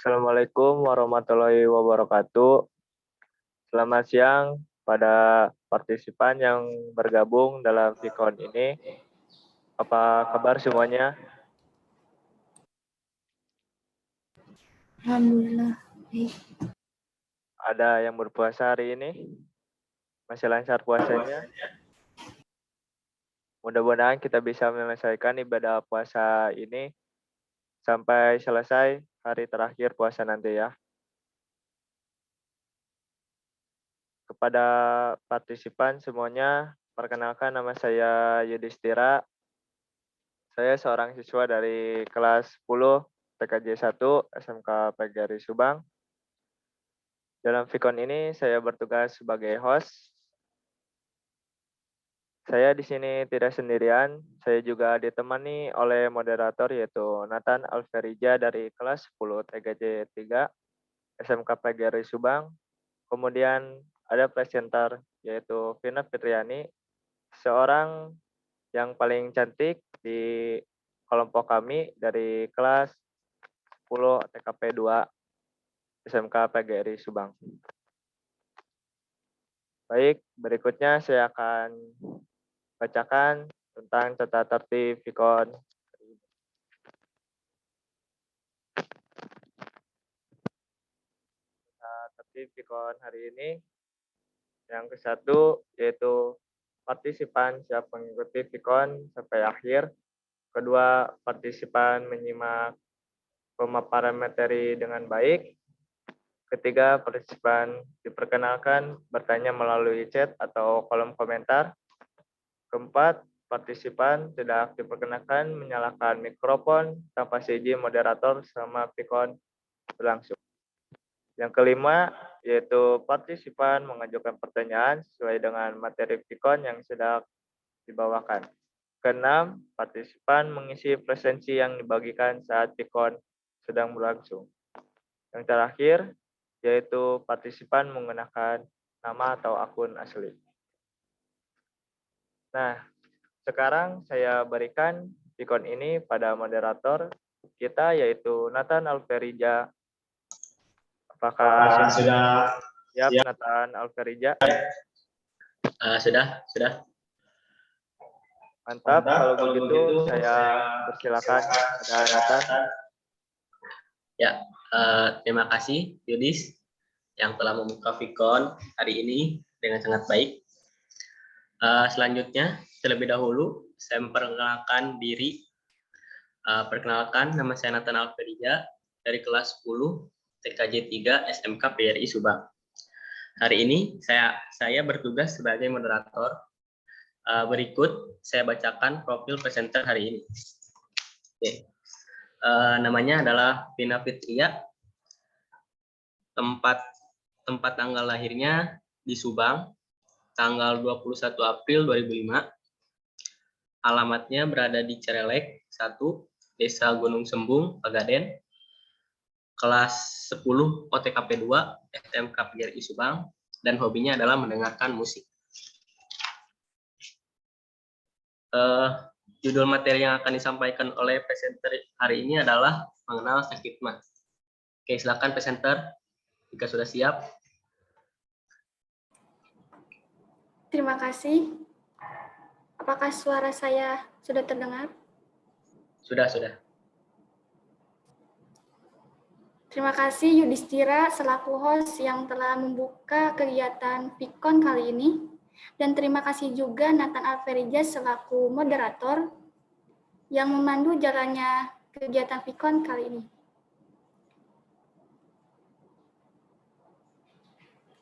Assalamualaikum warahmatullahi wabarakatuh. Selamat siang pada partisipan yang bergabung dalam Vicon ini. Apa kabar semuanya? Alhamdulillah. Ada yang berpuasa hari ini? Masih lancar puasanya? Mudah-mudahan kita bisa menyelesaikan ibadah puasa ini sampai selesai hari terakhir puasa nanti ya. Kepada partisipan semuanya, perkenalkan nama saya Yudhistira. Saya seorang siswa dari kelas 10 TKJ 1 SMK PGRI Subang. Dalam Vicon ini saya bertugas sebagai host. Saya di sini tidak sendirian, saya juga ditemani oleh moderator yaitu Nathan Alferija dari kelas 10 TKJ 3 SMK PGRI Subang. Kemudian ada presenter yaitu Vina Fitriani, seorang yang paling cantik di kelompok kami dari kelas 10 TKP 2 SMK PGRI Subang. Baik, berikutnya saya akan bacakan tentang tata tertib Vicon. Tata tertib Vicon hari ini yang ke-1 yaitu partisipan siap mengikuti Vicon sampai akhir. Kedua, partisipan menyimak pemaparan materi dengan baik. Ketiga, partisipan diperkenalkan bertanya melalui chat atau kolom komentar. Keempat, partisipan tidak diperkenalkan menyalakan mikrofon tanpa seizin moderator selama Vicon berlangsung. Yang kelima, yaitu partisipan mengajukan pertanyaan sesuai dengan materi Vicon yang sedang dibawakan. Keenam, partisipan mengisi presensi yang dibagikan saat Vicon sedang berlangsung. Yang terakhir, yaitu partisipan menggunakan nama atau akun asli. Nah, sekarang saya berikan Vicon ini pada moderator kita yaitu Nathan Alferija. Apakah sudah siap Nathan Alferija? Sudah. Mantap, kalau begitu saya persilakan pada Nathan. Ya, terima kasih Yudis yang telah membuka Vicon hari ini dengan sangat baik. Selanjutnya, terlebih dahulu saya memperkenalkan diri. Perkenalkan, nama saya Nathan Alferija dari kelas 10 TKJ 3 SMK PGRI Subang. Hari ini saya bertugas sebagai moderator. Berikut saya bacakan profil presenter hari ini. Oke. Namanya adalah Vina Fitria. Tempat tanggal lahirnya di Subang, tanggal 21 April 2005. Alamatnya berada di Cerelek 1, Desa Gunung Sembung, Pagaden. Kelas 10 OTKP 2, SMK PGRI Subang, dan hobinya adalah mendengarkan musik. Judul materi yang akan disampaikan oleh presenter hari ini adalah mengenal sakit mah. Oke, silakan presenter jika sudah siap. Terima kasih. Apakah suara saya sudah terdengar? Sudah. Terima kasih Yudhistira selaku host yang telah membuka kegiatan Vicon kali ini. Dan terima kasih juga Nathan Alferija selaku moderator yang memandu jalannya kegiatan Vicon kali ini.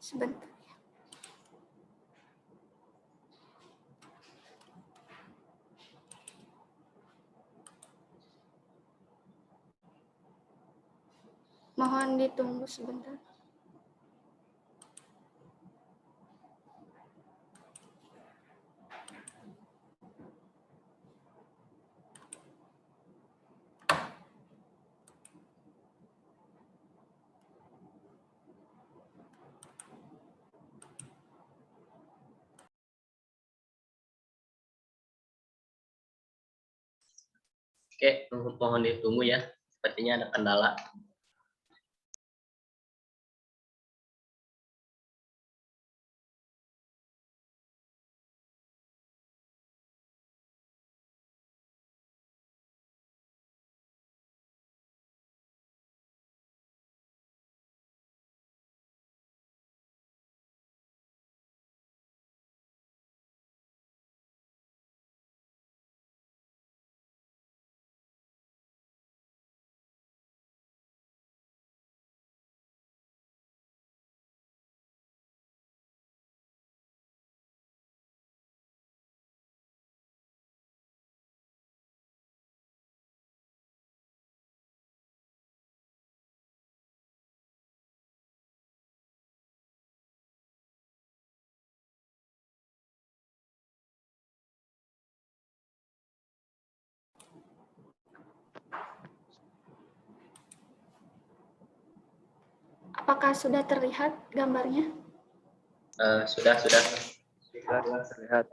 Sebentar. Mohon ditunggu sebentar. Oke, mohon ditunggu ya. Sepertinya ada kendala. Apakah sudah terlihat gambarnya? Sudah. Sudah terlihat.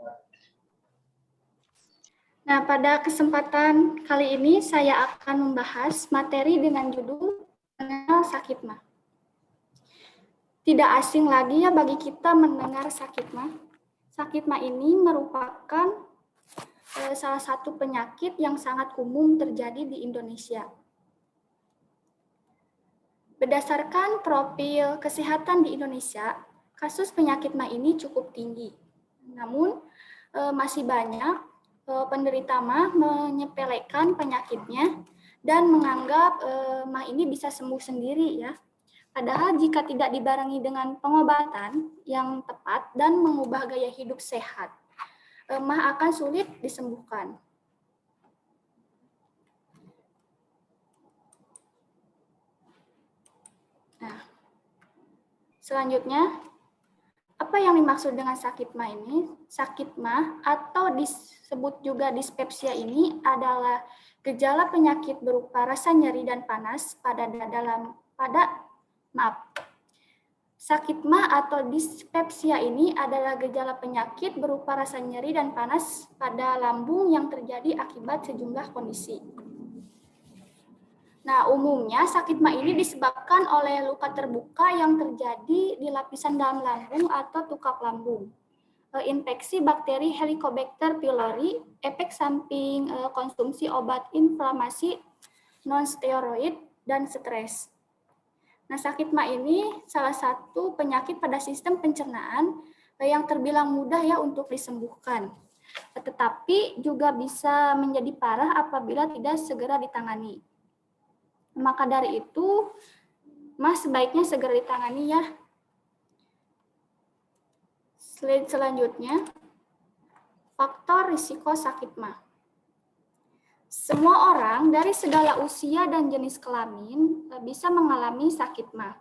Nah, pada kesempatan kali ini saya akan membahas materi dengan judul mengenal sakit mah. Tidak asing lagi ya bagi kita mendengar sakit mah. Sakit mah ini merupakan salah satu penyakit yang sangat umum terjadi di Indonesia. Berdasarkan profil kesehatan di Indonesia, kasus penyakit mah ini cukup tinggi. Namun, masih banyak penderita mah menyepelekan penyakitnya dan menganggap mah ini bisa sembuh sendiri ya. Padahal jika tidak dibarengi dengan pengobatan yang tepat dan mengubah gaya hidup sehat, mah akan sulit disembuhkan. Nah, selanjutnya, apa yang dimaksud dengan sakit mah ini? Sakit mah atau disebut juga dispepsia ini adalah gejala penyakit berupa rasa nyeri dan panas Sakit mah atau dispepsia ini adalah gejala penyakit berupa rasa nyeri dan panas pada lambung yang terjadi akibat sejumlah kondisi. Nah, umumnya sakit mah ini disebabkan oleh luka terbuka yang terjadi di lapisan dalam lambung atau tukak lambung. Infeksi bakteri Helicobacter pylori, efek samping konsumsi obat inflamasi non-steroid, dan stres. Nah, sakit mah ini salah satu penyakit pada sistem pencernaan yang terbilang mudah ya untuk disembuhkan. Tetapi juga bisa menjadi parah apabila tidak segera ditangani. Maka dari itu, mah sebaiknya segera ditangani ya. Slide selanjutnya, faktor risiko sakit mah. Semua orang dari segala usia dan jenis kelamin bisa mengalami sakit mah.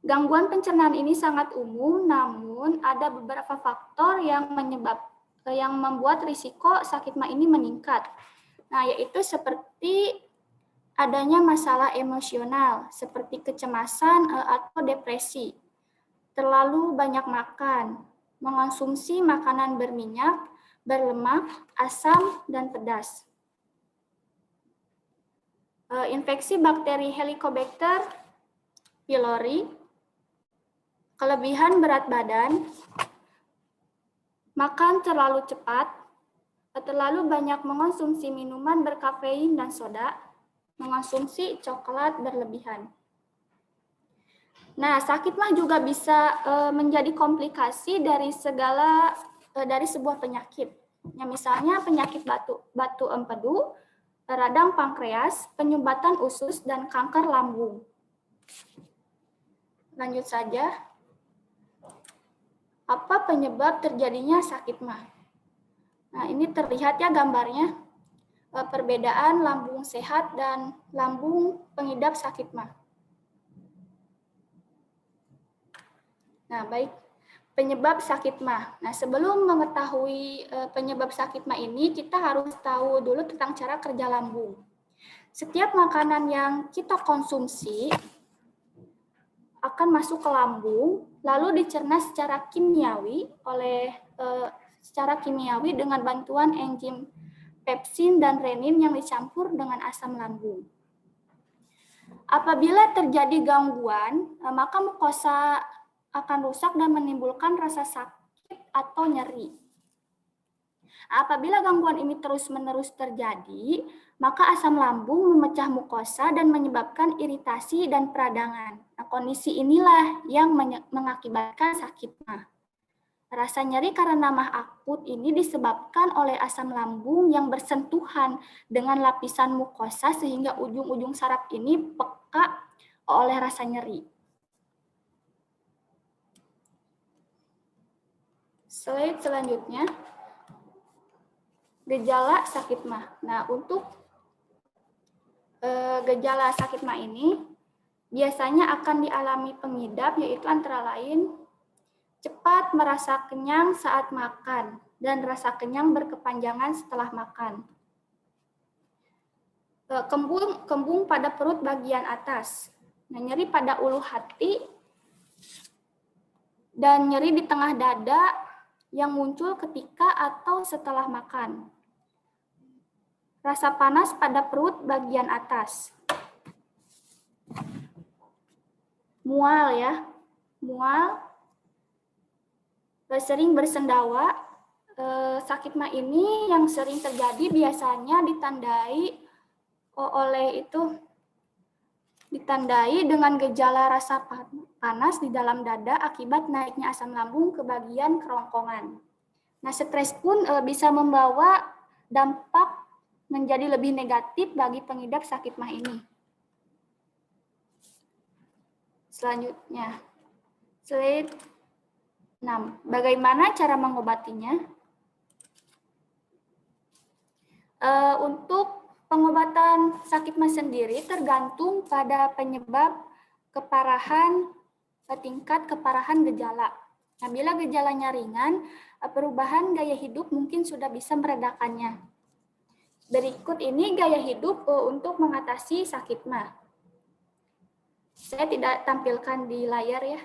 Gangguan pencernaan ini sangat umum, namun ada beberapa faktor yang membuat risiko sakit mah ini meningkat. Nah, yaitu seperti adanya masalah emosional seperti kecemasan atau depresi, terlalu banyak makan, mengonsumsi makanan berminyak, berlemak, asam, dan pedas. Infeksi bakteri Helicobacter pylori, kelebihan berat badan, makan terlalu cepat, terlalu banyak mengonsumsi minuman berkafein dan soda, mengonsumsi coklat berlebihan. Nah, sakit mah juga bisa menjadi komplikasi dari sebuah penyakit. Ya, misalnya penyakit batu empedu, radang pankreas, penyumbatan usus, dan kanker lambung. Lanjut saja. Apa penyebab terjadinya sakit mah? Nah, ini terlihat ya gambarnya. Perbedaan lambung sehat dan lambung pengidap sakit mah. Nah, baik. Penyebab sakit mah. Nah, sebelum mengetahui penyebab sakit mah ini, kita harus tahu dulu tentang cara kerja lambung. Setiap makanan yang kita konsumsi akan masuk ke lambung, lalu dicerna secara kimiawi dengan bantuan enzim pepsin dan renin yang dicampur dengan asam lambung. Apabila terjadi gangguan, maka mukosa akan rusak dan menimbulkan rasa sakit atau nyeri. Apabila gangguan ini terus-menerus terjadi, maka asam lambung memecah mukosa dan menyebabkan iritasi dan peradangan. Nah, kondisi inilah yang mengakibatkan sakit mah. Rasa nyeri karena mah akut ini disebabkan oleh asam lambung yang bersentuhan dengan lapisan mukosa sehingga ujung-ujung saraf ini peka oleh rasa nyeri. Slide selanjutnya, gejala sakit mah. Nah, untuk gejala sakit mah ini biasanya akan dialami pengidap, yaitu antara lain cepat merasa kenyang saat makan dan rasa kenyang berkepanjangan setelah makan. Kembung pada perut bagian atas, Nah, nyeri pada ulu hati dan nyeri di tengah dada yang muncul ketika atau setelah makan. Rasa panas pada perut bagian atas. Mual ya, mual, sering bersendawa. Sakit mah ini yang sering terjadi biasanya ditandai dengan gejala rasa panas di dalam dada akibat naiknya asam lambung ke bagian kerongkongan. Nah, stres pun bisa membawa dampak menjadi lebih negatif bagi pengidap sakit mah ini. Selanjutnya, slide 6. Bagaimana cara mengobatinya? Untuk pengobatan sakit mah sendiri tergantung pada penyebab keparahan, tingkat keparahan gejala. Nah, bila gejalanya ringan, perubahan gaya hidup mungkin sudah bisa meredakannya. Berikut ini gaya hidup untuk mengatasi sakit mah. Saya tidak tampilkan di layar ya.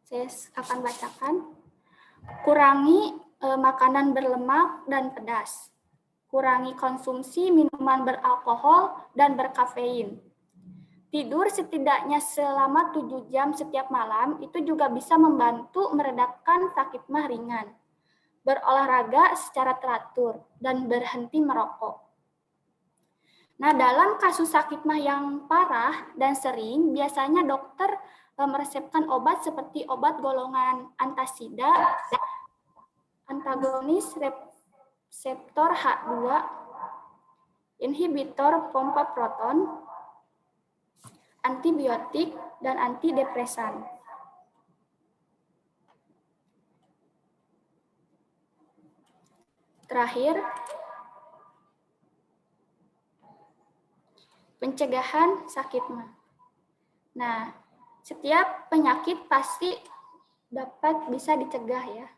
Saya akan bacakan. Kurangi makanan berlemak dan pedas. Kurangi konsumsi minuman beralkohol dan berkafein. Tidur setidaknya selama 7 jam setiap malam itu juga bisa membantu meredakan sakit mah ringan. Berolahraga secara teratur dan berhenti merokok. Nah, dalam kasus sakit mah yang parah dan sering, biasanya dokter meresepkan obat seperti obat golongan antasida, antagonis reseptor H2, inhibitor pompa proton, antibiotik, dan antidepresan. Terakhir, pencegahan sakit mah. Nah, setiap penyakit pasti bisa dicegah ya.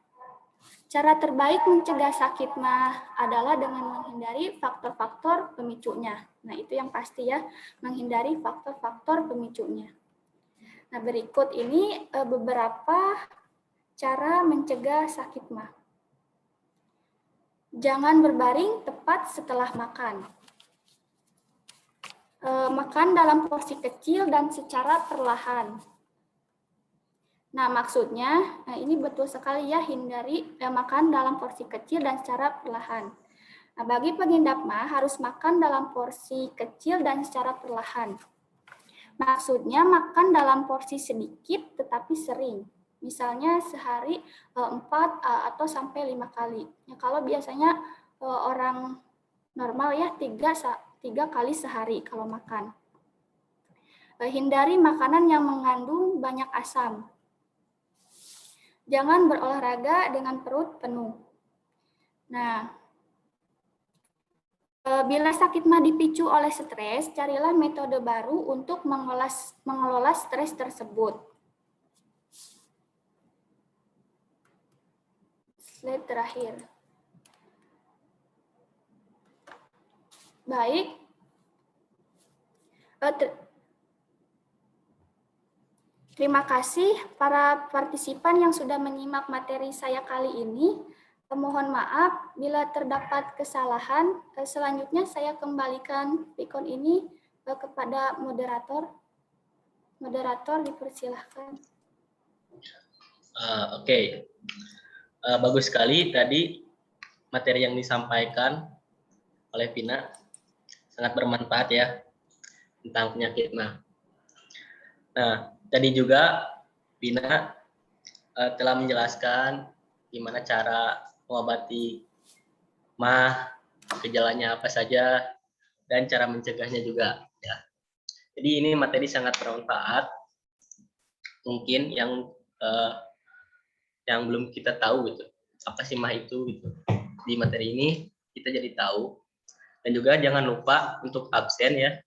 Cara terbaik mencegah sakit mah adalah dengan menghindari faktor-faktor pemicunya. Nah, itu yang pasti ya, menghindari faktor-faktor pemicunya. Nah, berikut ini beberapa cara mencegah sakit mah. Jangan berbaring tepat setelah makan. Makan dalam porsi kecil dan secara perlahan. Nah, maksudnya, ini betul sekali ya, hindari makan dalam porsi kecil dan secara perlahan. Nah, bagi pengidap mah harus makan dalam porsi kecil dan secara perlahan. Maksudnya makan dalam porsi sedikit tetapi sering. Misalnya sehari 4 atau sampai 5 kali. Ya, kalau biasanya orang normal ya 3 kali sehari kalau makan. Hindari makanan yang mengandung banyak asam. Jangan berolahraga dengan perut penuh. Nah, bila sakit mah dipicu oleh stres, carilah metode baru untuk mengelola stres tersebut. Slide terakhir. Baik. Terima kasih para partisipan yang sudah menyimak materi saya kali ini. Mohon maaf bila terdapat kesalahan. Selanjutnya saya kembalikan pikon ini kepada moderator. Moderator dipersilahkan. Oke. Bagus sekali tadi materi yang disampaikan oleh Vina. Sangat bermanfaat ya tentang penyakit mah. Nah, tadi juga Vina telah menjelaskan gimana cara mengobati mah, gejalanya apa saja, dan cara mencegahnya juga. Ya. Jadi ini materi sangat bermanfaat. Mungkin yang belum kita tahu gitu, apa sih mah itu gitu. Di materi ini kita jadi tahu. Dan juga jangan lupa untuk absen ya.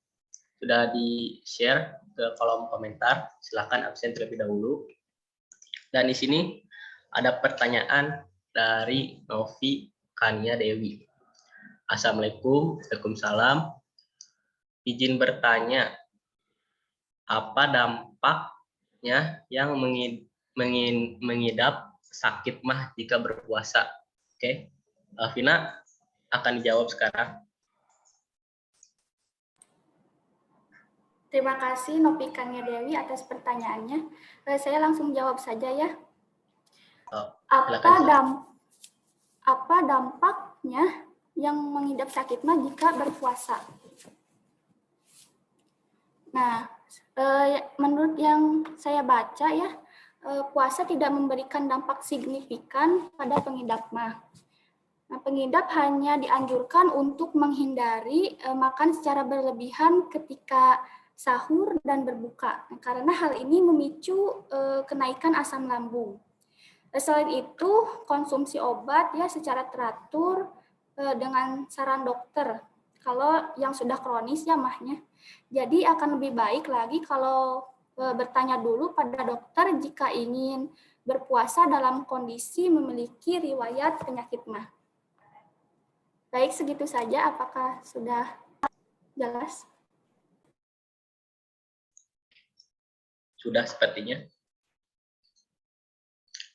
Sudah di-share ke kolom komentar, silakan absen terlebih dahulu. Dan di sini ada pertanyaan dari Novi Kania Dewi. Assalamualaikum, Waalaikumsalam. Izin bertanya, apa dampaknya yang mengidap sakit mah jika berpuasa. Oke, Vina akan dijawab sekarang. Terima kasih Novikanya Dewi atas pertanyaannya. Saya langsung jawab saja ya. Apa dampaknya yang mengidap sakit mah jika berpuasa? Nah, menurut yang saya baca ya, puasa tidak memberikan dampak signifikan pada pengidap mah. Nah, pengidap hanya dianjurkan untuk menghindari makan secara berlebihan ketika sahur dan berbuka, karena hal ini memicu kenaikan asam lambung. Selain itu, konsumsi obat ya secara teratur dengan saran dokter. Kalau yang sudah kronis ya mahnya. Jadi akan lebih baik lagi kalau bertanya dulu pada dokter jika ingin berpuasa dalam kondisi memiliki riwayat penyakit mah. Baik, segitu saja. Apakah sudah jelas? Sudah sepertinya.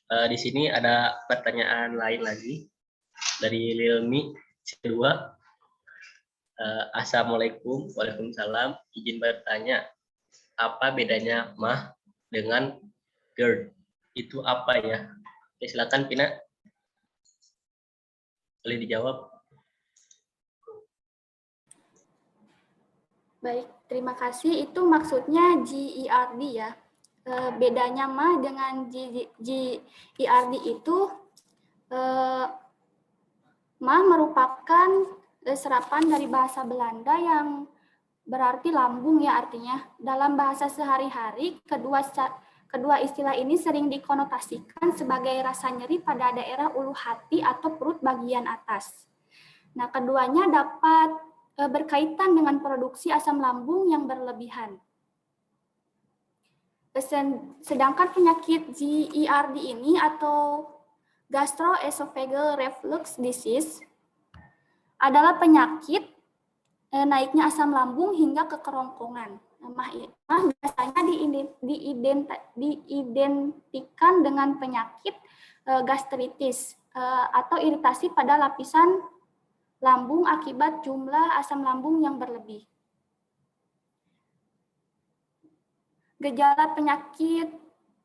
Di sini ada pertanyaan lain lagi dari Lilmi C2. Assalamualaikum, waalaikumsalam. Izin bertanya, apa bedanya mah dengan GERD? Itu apa ya? Oke, silakan Pina. Boleh dijawab. Baik, terima kasih. Itu maksudnya GERD ya. Bedanya mah dengan GERD itu mah merupakan serapan dari bahasa Belanda yang berarti lambung ya artinya. Dalam bahasa sehari-hari, kedua istilah ini sering dikonotasikan sebagai rasa nyeri pada daerah ulu hati atau perut bagian atas. Nah, keduanya dapat berkaitan dengan produksi asam lambung yang berlebihan. Sedangkan penyakit GERD ini atau gastroesophageal reflux disease adalah penyakit naiknya asam lambung hingga ke kerongkongan. Mah biasanya diidentikan dengan penyakit gastritis atau iritasi pada lapisan lambung akibat jumlah asam lambung yang berlebih. Gejala penyakit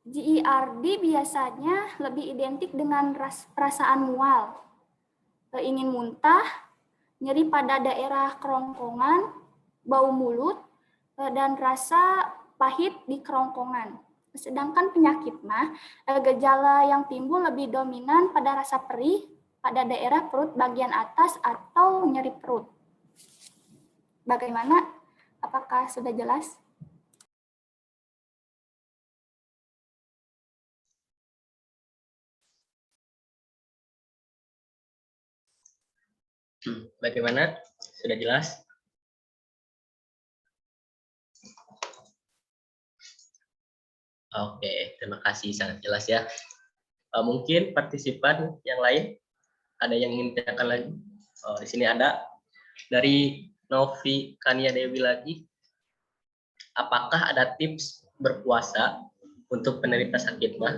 GERD biasanya lebih identik dengan perasaan mual, ingin muntah, nyeri pada daerah kerongkongan, bau mulut, dan rasa pahit di kerongkongan. Sedangkan penyakit mah, gejala yang timbul lebih dominan pada rasa perih pada daerah perut bagian atas atau nyeri perut. Bagaimana? Apakah sudah jelas? Bagaimana? Sudah jelas? Oke, terima kasih, sangat jelas ya. Mungkin partisipan yang lain ada yang ingin ditanyakan lagi? Di sini ada dari Novi Kania Dewi lagi. Apakah ada tips berpuasa untuk penderita sakit mah?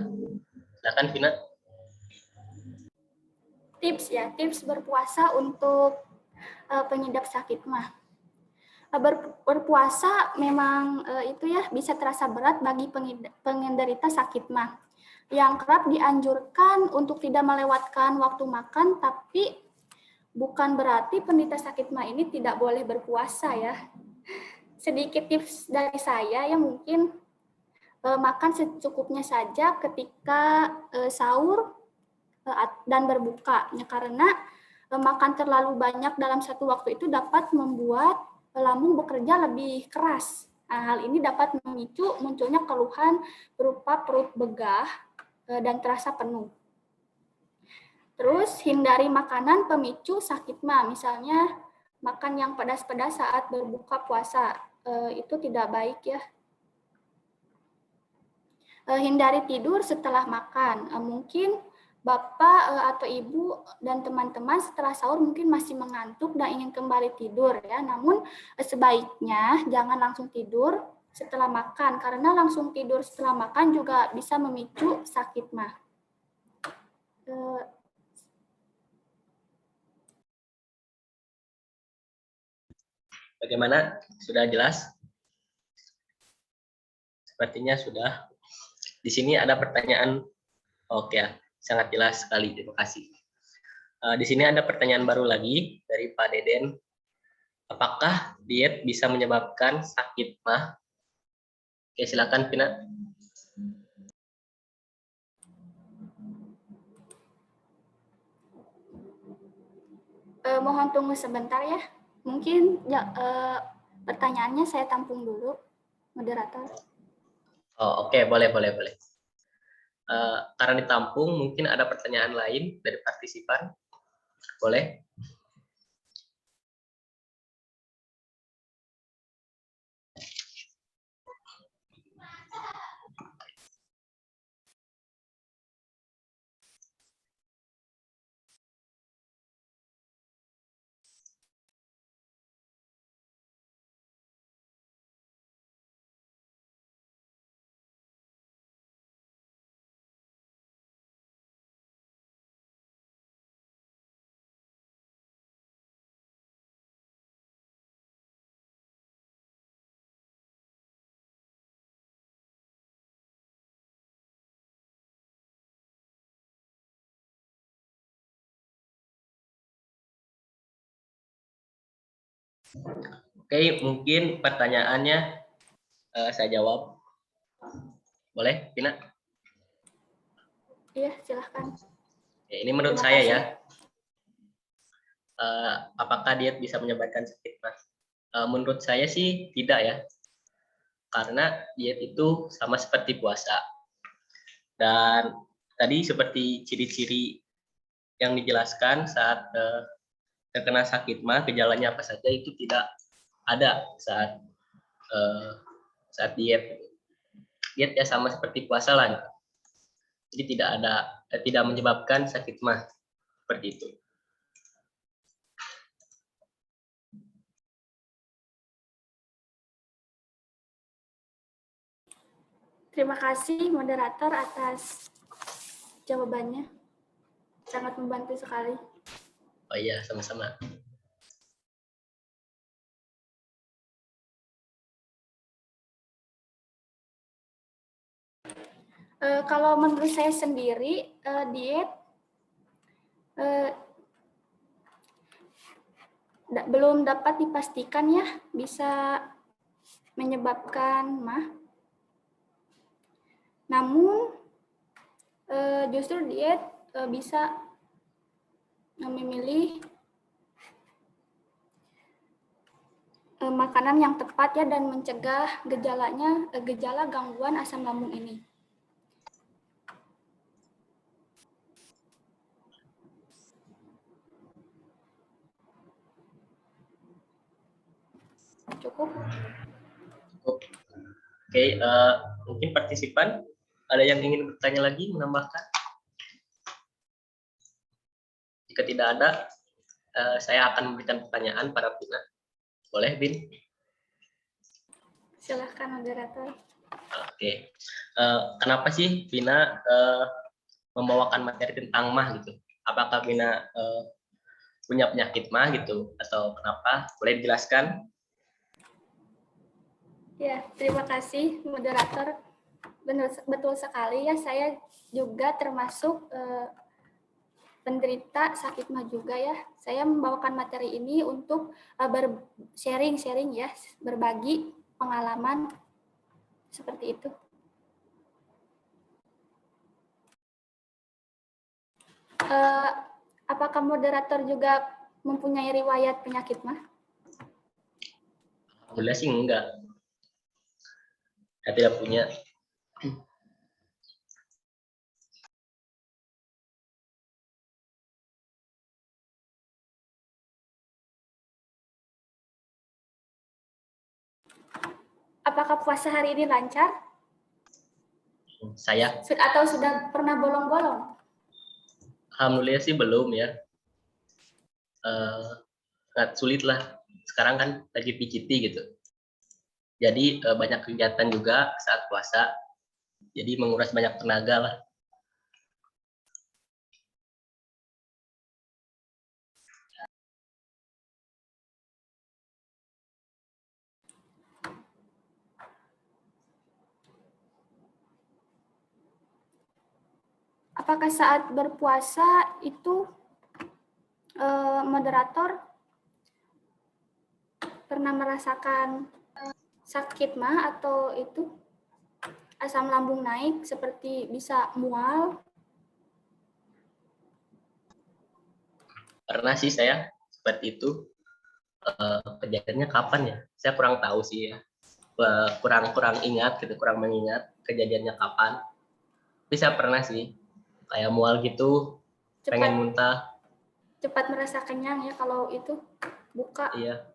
Silakan Vina. Tips berpuasa untuk pengidap sakit mah. Berpuasa memang itu ya bisa terasa berat bagi penderita sakit mah. Yang kerap dianjurkan untuk tidak melewatkan waktu makan, tapi bukan berarti penderita sakit mah ini tidak boleh berpuasa ya. Sedikit tips dari saya yang mungkin makan secukupnya saja ketika sahur dan berbuka, ya, karena makan terlalu banyak dalam satu waktu itu dapat membuat lambung bekerja lebih keras. Nah, hal ini dapat memicu munculnya keluhan berupa perut begah dan terasa penuh. Terus hindari makanan pemicu sakit mah, misalnya makan yang pedas-pedas saat berbuka puasa, itu tidak baik ya. Hindari tidur setelah makan, mungkin Bapak atau Ibu dan teman-teman setelah sahur mungkin masih mengantuk dan ingin kembali tidur ya. Namun sebaiknya jangan langsung tidur setelah makan, karena langsung tidur setelah makan juga bisa memicu sakit mah. Bagaimana? Sudah jelas? Sepertinya sudah. Di sini ada pertanyaan. Oke, sangat jelas sekali. Terima kasih. Di sini ada pertanyaan baru lagi dari Pak Deden. Apakah diet bisa menyebabkan sakit mah? Oke, silakan Vina. Mohon tunggu sebentar ya. Mungkin ya, pertanyaannya saya tampung dulu, moderator. Oh, oke, boleh. Karena ditampung, mungkin ada pertanyaan lain dari partisipan. Boleh? Oke, mungkin pertanyaannya saya jawab. Boleh, Vina? Iya, silahkan. Oke, ini menurut Terima saya kasih. ya. Apakah diet bisa menyebabkan sakit mah? Menurut saya sih tidak ya. Karena diet itu sama seperti puasa. Dan tadi seperti ciri-ciri yang dijelaskan saat terkena sakit mah, gejalanya apa saja itu tidak ada saat diet. Diet ya sama seperti puasa lah. Jadi tidak menyebabkan sakit mah seperti itu. Terima kasih moderator atas jawabannya. Sangat membantu sekali. Oh iya, sama-sama. Kalau menurut saya sendiri, diet belum dapat dipastikan ya bisa menyebabkan mah. Namun justru diet bisa memilih makanan yang tepat ya dan mencegah gejala gangguan asam lambung ini. Cukup. Oke, mungkin partisipan ada yang ingin bertanya lagi, menambahkan? Jika tidak ada, saya akan memberikan pertanyaan pada Vina. Boleh, Bin? Silahkan moderator. Oke, kenapa sih Vina membawakan materi tentang mah gitu? Apakah Vina punya penyakit mah gitu? Atau kenapa? Boleh dijelaskan? Ya, terima kasih moderator. Betul sekali ya, saya juga termasuk penderita sakit mah juga ya. Saya membawakan materi ini untuk sharing ya, berbagi pengalaman seperti itu. Apakah moderator juga mempunyai riwayat penyakit mah? Alhamdulillah sih enggak. Saya tidak punya. Apakah puasa hari ini lancar? Saya? Atau sudah pernah bolong-bolong? Alhamdulillah sih belum ya. Sangat sulit lah. Sekarang kan lagi PCT gitu. Jadi banyak kegiatan juga saat puasa. Jadi menguras banyak tenaga lah. Apakah saat berpuasa itu moderator pernah merasakan sakit mah atau itu asam lambung naik seperti bisa mual? Pernah sih saya seperti itu. Kejadiannya kapan ya? Saya kurang tahu sih ya. Kurang ingat gitu, kurang mengingat kejadiannya kapan. Tapi saya pernah sih kayak mual gitu, pengen muntah. Cepat merasa kenyang ya kalau itu buka. Iya.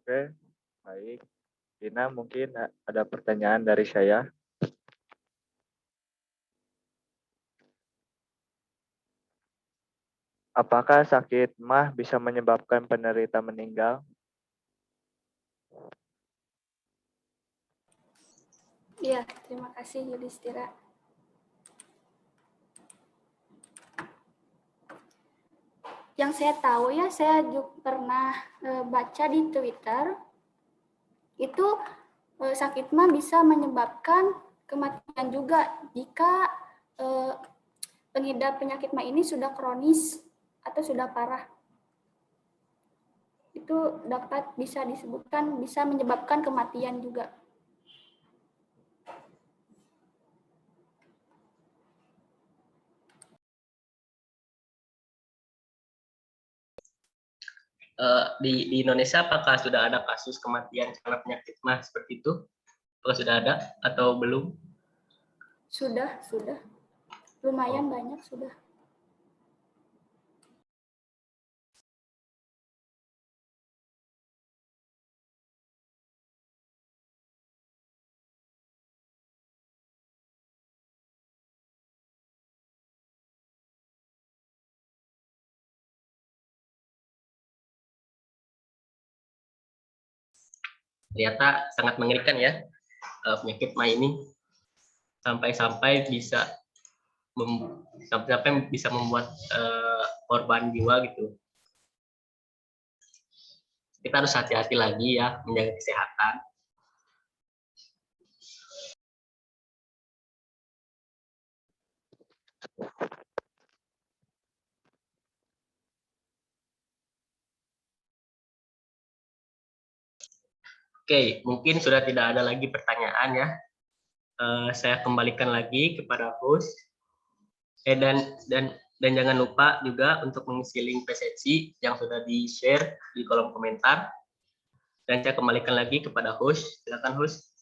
Oke, baik. Dina, mungkin ada pertanyaan dari saya. Apakah sakit mah bisa menyebabkan penderita meninggal? Iya, terima kasih Yudhistira. Yang saya tahu ya, saya juga pernah baca di Twitter, itu sakit mah bisa menyebabkan kematian juga jika pengidap penyakit mah ini sudah kronis atau sudah parah. Itu dapat bisa disebutkan bisa menyebabkan kematian juga. Di Indonesia apakah sudah ada kasus kematian karena penyakit mah seperti itu? Apakah sudah ada atau belum? Sudah. Lumayan banyak sudah. Ternyata sangat mengerikan ya penyakit mah ini sampai-sampai bisa membuat korban jiwa gitu. Kita harus hati-hati lagi ya menjaga kesehatan. Oke, mungkin sudah tidak ada lagi pertanyaan ya. Saya kembalikan lagi kepada host. Dan jangan lupa juga untuk mengisi link presensi yang sudah di-share di kolom komentar. Dan saya kembalikan lagi kepada host. Silakan host.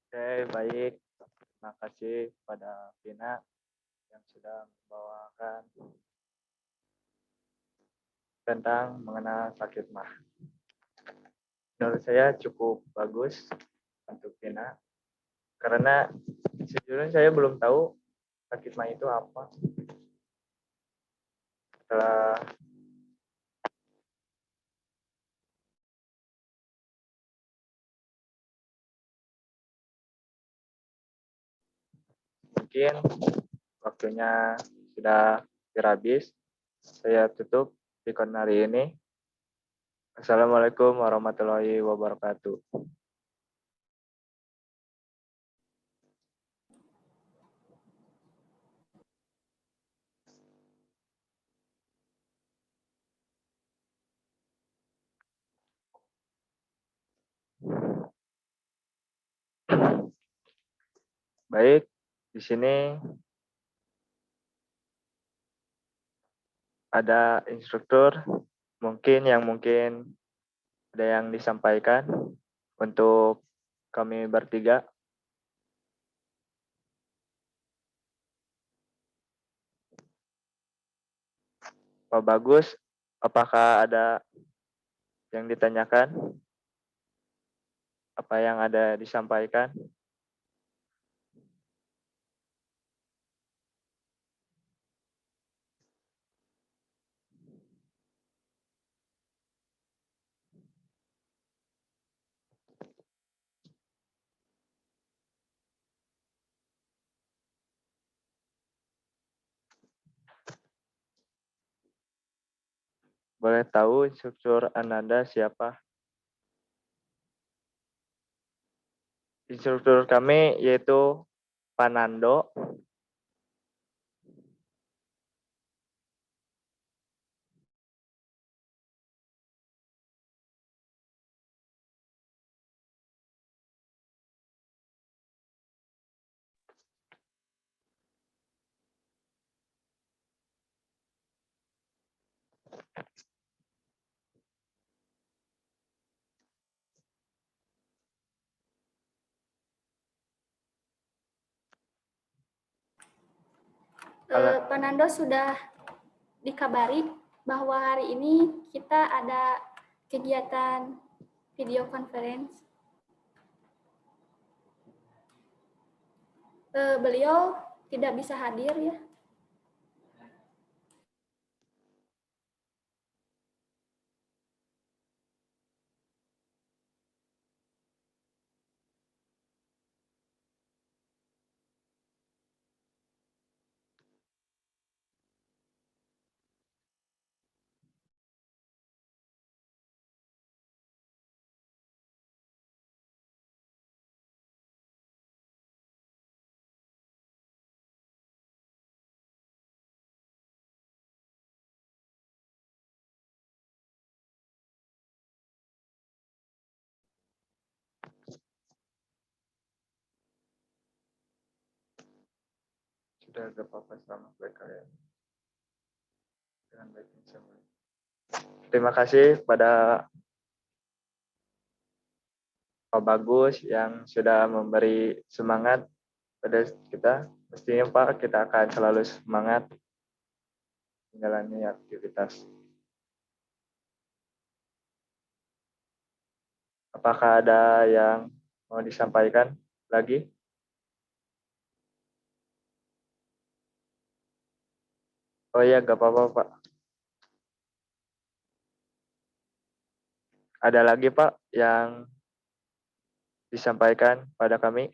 Oke, baik. Terima kasih kepada Vina yang sudah membawakan tentang mengenal sakit mah. Menurut saya cukup bagus untuk Vina, karena sejujurnya saya belum tahu sakit mah itu apa. Setelah mungkin waktunya sudah habis, saya tutup Pikon hari ini. Assalamualaikum warahmatullahi wabarakatuh. Baik, di sini ada instruktur mungkin ada yang disampaikan untuk kami bertiga. Pak Bagus, apakah ada yang ditanyakan? Apa yang ada disampaikan? Boleh tahu instruktur Ananda siapa? Instruktur kami yaitu Panando. Pak Nando sudah dikabari bahwa hari ini kita ada kegiatan video conference. Beliau tidak bisa hadir ya. Sudah ada apa-apa selama baik kalian. Dengan baik insya-Allah. Terima kasih pada Pak Bagus yang sudah memberi semangat pada kita. Mestinya Pak, kita akan selalu semangat menjalani aktivitas. Apakah ada yang mau disampaikan lagi? Oh iya, nggak apa-apa Pak. Ada lagi Pak yang disampaikan pada kami?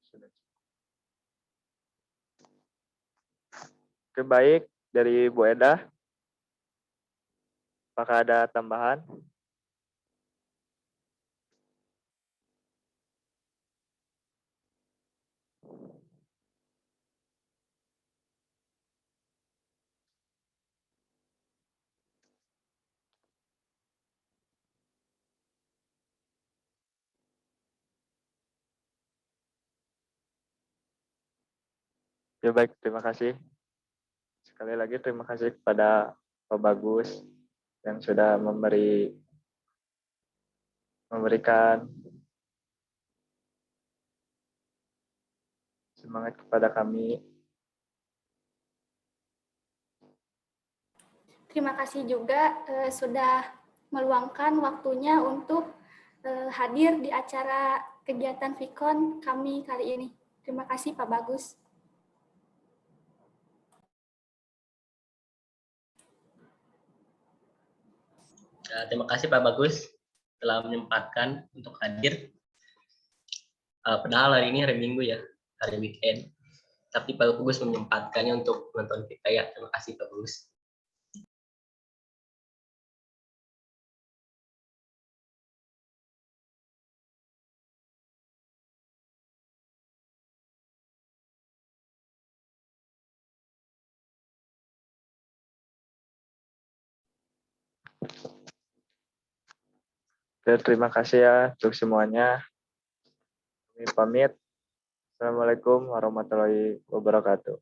Sudah. Oke, baik. Dari Bu Eda, apakah ada tambahan? Ya baik, terima kasih. Sekali lagi terima kasih kepada Pak Bagus yang sudah memberikan semangat kepada kami. Terima kasih juga sudah meluangkan waktunya untuk hadir di acara kegiatan Vicon kami kali ini. Terima kasih Pak Bagus. Terima kasih Pak Bagus telah menyempatkan untuk hadir. Padahal hari ini hari Minggu ya, hari weekend. Tapi Pak Bagus menyempatkannya untuk menonton kita ya. Terima kasih Pak Bagus. Oke, terima kasih ya untuk semuanya. Kami pamit. Assalamualaikum warahmatullahi wabarakatuh.